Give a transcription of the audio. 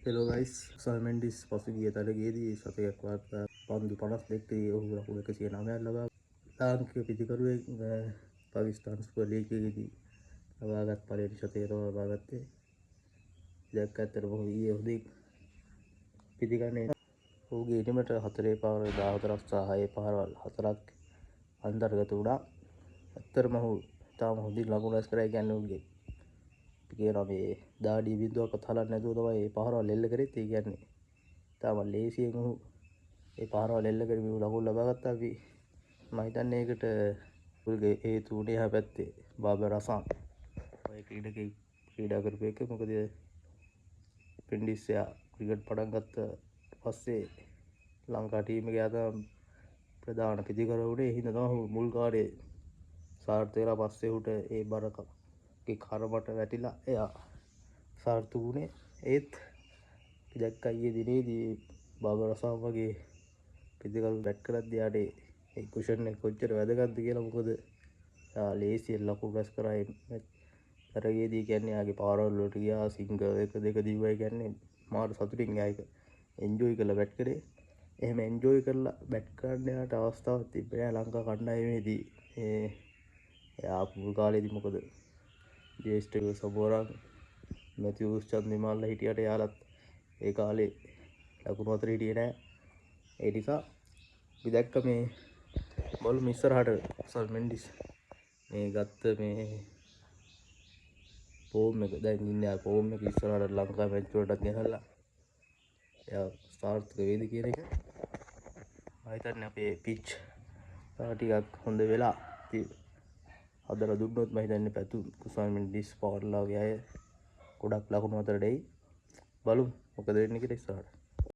Hello guys සල්මෙන්ඩිස් පසුගිය තරගයේදී සතයක් වාර්තා පන්දු 52ක ඔහු ලකුණු 109ක් ලබා ලාංකික පිතිකරුවෙක් පාකිස්තාන් සුපර් ලීගයේදී ලබාගත් පළවෙනි ශතකය තමයි ලබාගත්තේ. ඉතින් ඇත්තටම ඔහු ඊයේ හොඳින් පිතිකන්නේ ඔහුගේ ඉනිමට 4 පාර 14ක් සහ 6 පාරවල් 4ක් අන්තර්ගත වුණා. ඇත්තටම ඔහු තාම හොඳින් ලකුණු රැස් කරයි කියන්නේ ඔහුගේ කියනවා මේ දාඩිය බිඳුවක්වත් හලන්නේ නැතුව තමයි මේ පහරවල් එල්ල කරෙත්. ඒ කියන්නේ තාම ලේසියෙන් ඔහු මේ පහරවල් එල්ල කරමින් ලකුණු ලබා ගත්තා. අපි මම හිතන්නේ ඒකට ඔහුගේ හේතු උනේ එහා පැත්තේ බාබර් අසම් ඔය ක්‍රීඩකෙක් ක්‍රීඩා කරපු එක. මොකද පින්ඩිස් එයා ක්‍රිකට් පටන් ගත්ත පස්සේ ලංකා ටීම් එකේ ආතම ප්‍රධාන පිතිකරුවා උනේ. ඒ හින්දා තමයි මුල් කාලේ සාර්ථක වෙලා පස්සේ උට ඒ බරකගේ කරමට වැටිලා එයා සාර්ථක වුණේ. ඒත් දැක්කා ඊයේ දිනේදී බාබර් අසම් වගේ පිතිකරු බැට් කරද්දී යාට ඒ කුෂන් එක කොච්චර වැදගත්ද කියලා. මොකද ලේසියෙන් ලකුණු රැස් කරා මේ තරගයේදී. කියන්නේ යාගේ පාරවල් වලට ගියා සිංගල් 1 2 දිව්වයි. කියන්නේ මාර සතුටින් යා ඒක එන්ජොයි කරලා බැට් කරේ. එහෙම එන්ජොයි කරලා බැට් කරන්න යාට අවස්ථාවක් තිබ්බේ නෑ ලංකා කණ්ඩායමේදී. එයා මුල් කාලේදී මොකද ජේෂ්ඨ සබෝරන් මැතිව්ස් චන්දිමාල්ලා හිටියට යාලත් ඒ කාලේ ලකුණු අතර හිටියේ නෑ. ඒ නිසා අපි දැක්ක මේ බලමු ඉස්සරහට සල්මෙන්ඩිස් මේ ගත්ත මේ ෆෝම් එක දැන් ඉන්නේ ආ ෆෝම් එක ඉස්සරහට ලංකා මැච් වලටත් ගෙනල්ලා එයා සාර්ථක වේද කියන එක. මම හිතන්නේ අපේ පිච් ටිකක් හොඳ වෙලා හදලා දුන්නොත් මම හිතන්නේ පැතුම් සල්මෙන්ඩිස් පවර්ලාගේ අය ගොඩක් ලකුණු අතරට එයි. බලමු මොකද වෙන්නේ කියලා ඉස්සරහට.